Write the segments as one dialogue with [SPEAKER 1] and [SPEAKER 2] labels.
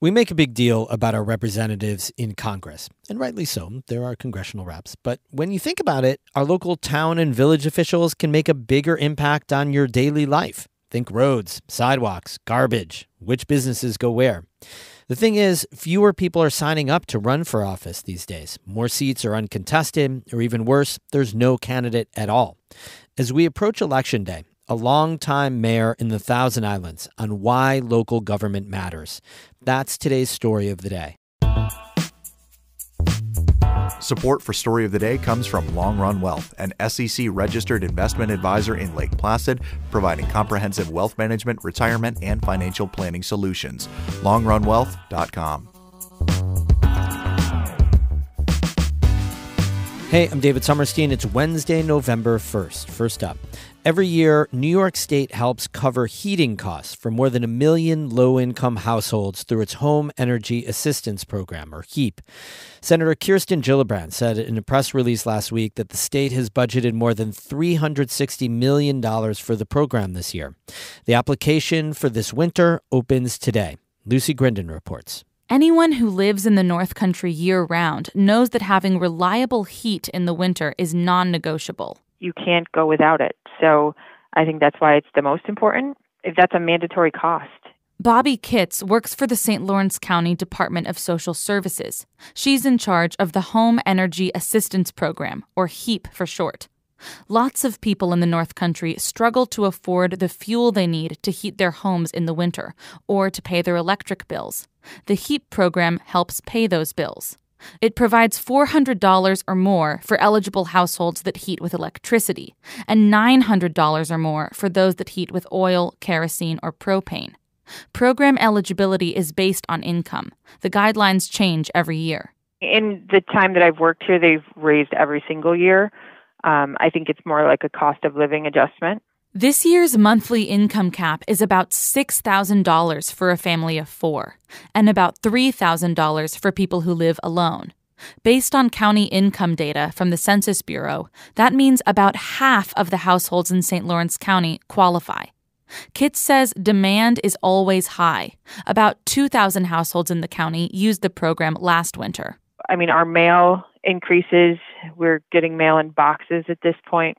[SPEAKER 1] We make a big deal about our representatives in Congress, and rightly so. They're our congressional reps. But when you think about it, our local town and village officials can make a bigger impact on your daily life. Think roads, sidewalks, garbage, which businesses go where. The thing is, fewer people are signing up to run for office these days. More seats are uncontested, or even worse, there's no candidate at all. As we approach Election Day, a longtime mayor in the Thousand Islands on why local government matters. That's today's story of the day.
[SPEAKER 2] Support for Story of the Day comes from Long Run Wealth, an SEC-registered investment advisor in Lake Placid, providing comprehensive wealth management, retirement, and financial planning solutions. LongRunWealth.com.
[SPEAKER 1] Hey, I'm David Sommerstein. It's Wednesday, November 1st. First up, every year, New York State helps cover heating costs for more than 1 million low-income households through its Home Energy Assistance Program, or HEAP. Senator Kirsten Gillibrand said in a press release last week that the state has budgeted more than $360 million for the program this year. The application for this winter opens today. Lucy Grindon reports.
[SPEAKER 3] Anyone who lives in the North Country year-round knows that having reliable heat in the winter is non-negotiable.
[SPEAKER 4] You can't go without it. So I think that's why it's the most important. If that's a mandatory cost.
[SPEAKER 3] Bobby Kitts works for the St. Lawrence County Department of Social Services. She's in charge of the Home Energy Assistance Program, or HEAP for short. Lots of people in the North Country struggle to afford the fuel they need to heat their homes in the winter or to pay their electric bills. The HEAP program helps pay those bills. It provides $400 or more for eligible households that heat with electricity and $900 or more for those that heat with oil, kerosene, or propane. Program eligibility is based on income. The guidelines change every year.
[SPEAKER 4] In the time that I've worked here, they've raised every single year. I think it's more like a cost of living adjustment.
[SPEAKER 3] This year's monthly income cap is about $6,000 for a family of 4 and about $3,000 for people who live alone. Based on county income data from the Census Bureau, that means about half of the households in St. Lawrence County qualify. Kitts says demand is always high. About 2,000 households in the county used the program last winter.
[SPEAKER 4] I mean, our mail increases. We're getting mail in boxes at this point.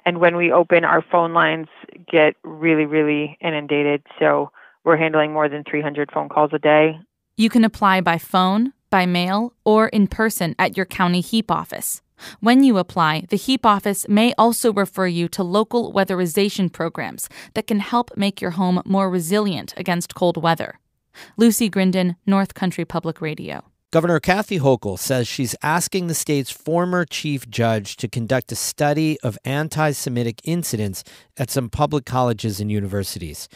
[SPEAKER 4] And when we open, our phone lines get really, really inundated. So we're handling more than 300 phone calls a day.
[SPEAKER 3] You can apply by phone, by mail, or in person at your county HEAP office. When you apply, the HEAP office may also refer you to local weatherization programs that can help make your home more resilient against cold weather. Lucy Grindon, North Country Public Radio.
[SPEAKER 1] Governor Kathy Hochul says she's asking the state's former chief judge to conduct a study of anti-Semitic incidents at some public colleges and universities.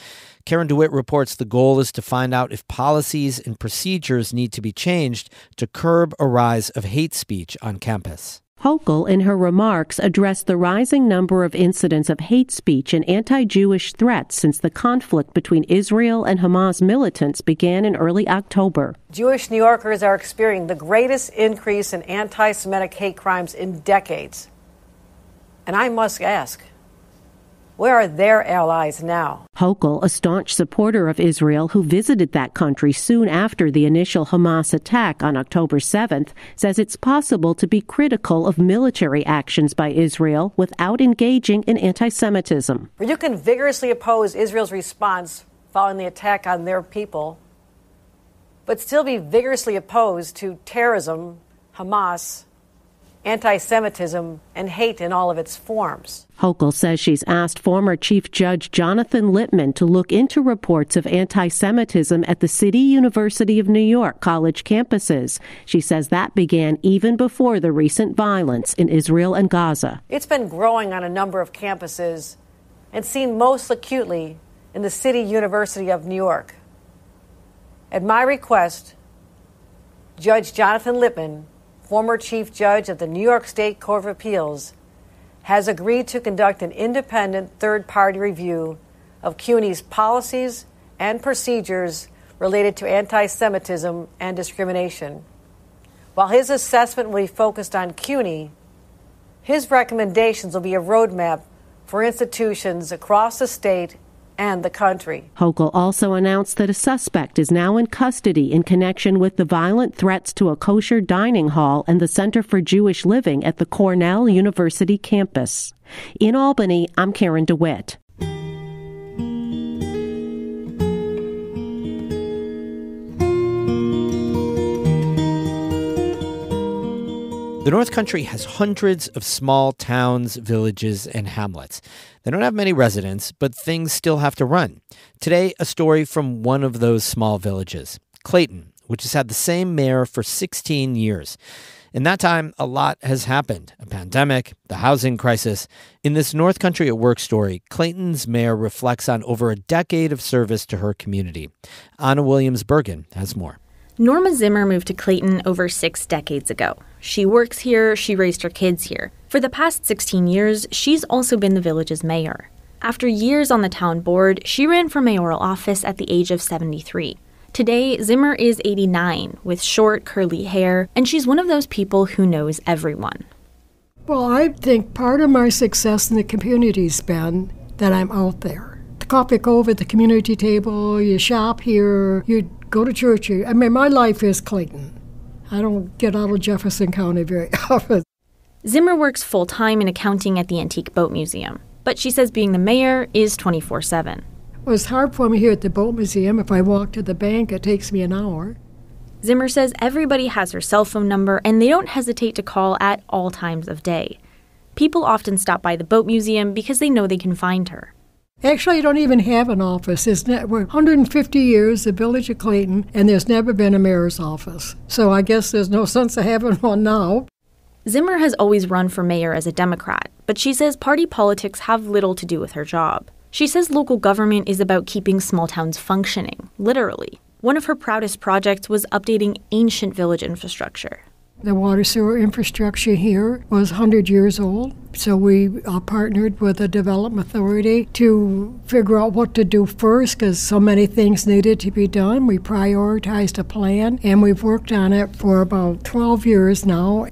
[SPEAKER 1] Karen DeWitt reports the goal is to find out if policies and procedures need to be changed to curb a rise of hate speech on campus.
[SPEAKER 5] Hochul, in her remarks, addressed the rising number of incidents of hate speech and anti-Jewish threats since the conflict between Israel and Hamas militants began in early October.
[SPEAKER 6] Jewish New Yorkers are experiencing the greatest increase in anti-Semitic hate crimes in decades. And I must ask, where are their allies now?
[SPEAKER 5] Hochul, a staunch supporter of Israel who visited that country soon after the initial Hamas attack on October 7th, says it's possible to be critical of military actions by Israel without engaging in anti-Semitism.
[SPEAKER 6] You can vigorously oppose Israel's response following the attack on their people, but still be vigorously opposed to terrorism, Hamas, anti-Semitism, and hate in all of its forms.
[SPEAKER 5] Hochul says she's asked former Chief Judge Jonathan Lippman to look into reports of anti-Semitism at the City University of New York college campuses. She says that began even before the recent violence in Israel and Gaza.
[SPEAKER 6] It's been growing on a number of campuses and seen most acutely in the City University of New York. At my request, Judge Jonathan Lippman, former Chief Judge of the New York State Court of Appeals, has agreed to conduct an independent third-party review of CUNY's policies and procedures related to anti-Semitism and discrimination. While his assessment will be focused on CUNY, his recommendations will be a roadmap for institutions across the state and the country.
[SPEAKER 5] Hochul also announced that a suspect is now in custody in connection with the violent threats to a kosher dining hall and the Center for Jewish Living at the Cornell University campus. In Albany, I'm Karen DeWitt.
[SPEAKER 1] The North Country has hundreds of small towns, villages, and hamlets. They don't have many residents, but things still have to run. Today, a story from one of those small villages, Clayton, which has had the same mayor for 16 years. In that time, a lot has happened. A pandemic, the housing crisis. In this North Country at Work story, Clayton's mayor reflects on over a decade of service to her community. Anna Williams-Bergen has more.
[SPEAKER 7] Norma Zimmer moved to Clayton over 6 decades ago. She works here, she raised her kids here. For the past 16 years, she's also been the village's mayor. After years on the town board, she ran for mayoral office at the age of 73. Today, Zimmer is 89, with short, curly hair, and she's one of those people who knows everyone.
[SPEAKER 8] Well, I think part of my success in the community's been that I'm out there. The coffee cove at the community table, you shop here, you go to church here. I mean, my life is Clayton. I don't get out of Jefferson County very often.
[SPEAKER 7] Zimmer works full-time in accounting at the Antique Boat Museum, but she says being the mayor is 24/7.
[SPEAKER 8] It was hard for me here at the Boat Museum. If I walk to the bank, it takes me an hour.
[SPEAKER 7] Zimmer says everybody has her cell phone number, and they don't hesitate to call at all times of day. People often stop by the Boat Museum because they know they can find her.
[SPEAKER 8] Actually, I don't even have an office. We're 150 years, the village of Clayton, and there's never been a mayor's office. So I guess there's no sense of having one now.
[SPEAKER 7] Zimmer has always run for mayor as a Democrat, but she says party politics have little to do with her job. She says local government is about keeping small towns functioning, literally. One of her proudest projects was updating ancient village infrastructure.
[SPEAKER 8] The water sewer infrastructure here was 100 years old, so we partnered with the Development Authority to figure out what to do first because so many things needed to be done. We prioritized a plan, and we've worked on it for about 12 years now.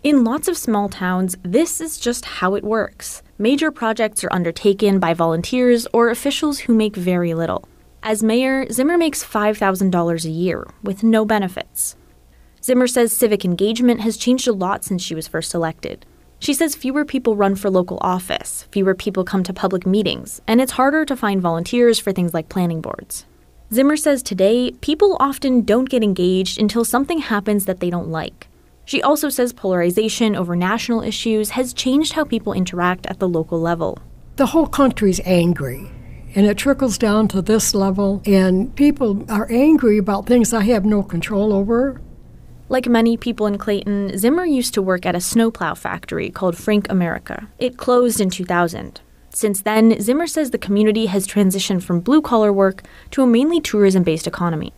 [SPEAKER 7] In lots of small towns, this is just how it works. Major projects are undertaken by volunteers or officials who make very little. As mayor, Zimmer makes $5,000 a year with no benefits. Zimmer says civic engagement has changed a lot since she was first elected. She says fewer people run for local office, fewer people come to public meetings, and it's harder to find volunteers for things like planning boards. Zimmer says today, people often don't get engaged until something happens that they don't like. She also says polarization over national issues has changed how people interact at the local level.
[SPEAKER 8] The whole country's angry, and it trickles down to this level, and people are angry about things I have no control over.
[SPEAKER 7] Like many people in Clayton, Zimmer used to work at a snowplow factory called Frank America. It closed in 2000. Since then, Zimmer says the community has transitioned from blue-collar work to a mainly tourism-based economy.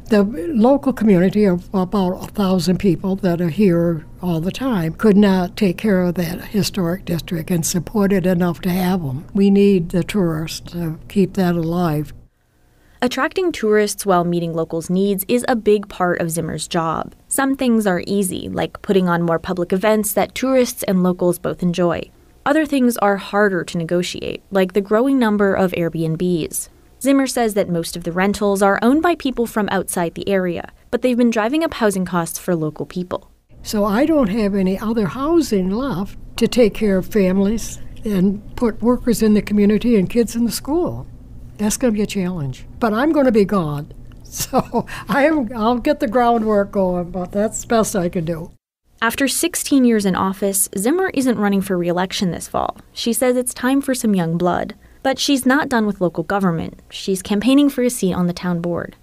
[SPEAKER 8] The local community of about 1,000 people that are here all the time could not take care of that historic district and support it enough to have them. We need the tourists to keep that alive.
[SPEAKER 7] Attracting tourists while meeting locals' needs is a big part of Zimmer's job. Some things are easy, like putting on more public events that tourists and locals both enjoy. Other things are harder to negotiate, like the growing number of Airbnbs. Zimmer says that most of the rentals are owned by people from outside the area, but they've been driving up housing costs for local people.
[SPEAKER 8] So I don't have any other housing left to take care of families and put workers in the community and kids in the school. That's going to be a challenge. But I'm going to be gone. So I'll get the groundwork going, but that's the best I can do.
[SPEAKER 7] After 16 years in office, Zimmer isn't running for re-election this fall. She says it's time for some young blood. But she's not done with local government. She's campaigning for a seat on the town board.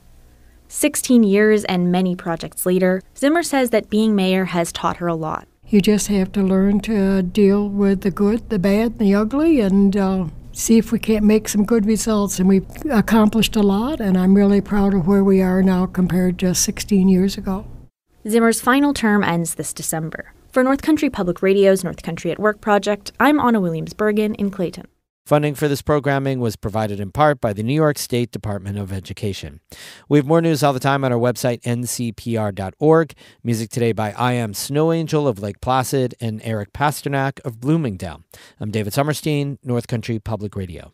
[SPEAKER 7] 16 years and many projects later, Zimmer says that being mayor has taught her a lot.
[SPEAKER 8] You just have to learn to deal with the good, the bad, and the ugly, and see if we can't make some good results. And we've accomplished a lot, and I'm really proud of where we are now compared to 16 years ago.
[SPEAKER 7] Zimmer's final term ends this December. For North Country Public Radio's North Country at Work project, I'm Anna Williams-Bergen in Clayton.
[SPEAKER 1] Funding for this programming was provided in part by the New York State Department of Education. We have more news all the time on our website, ncpr.org. Music today by I Am Snow Angel of Lake Placid and Eric Pasternak of Bloomingdale. I'm David Sommerstein, North Country Public Radio.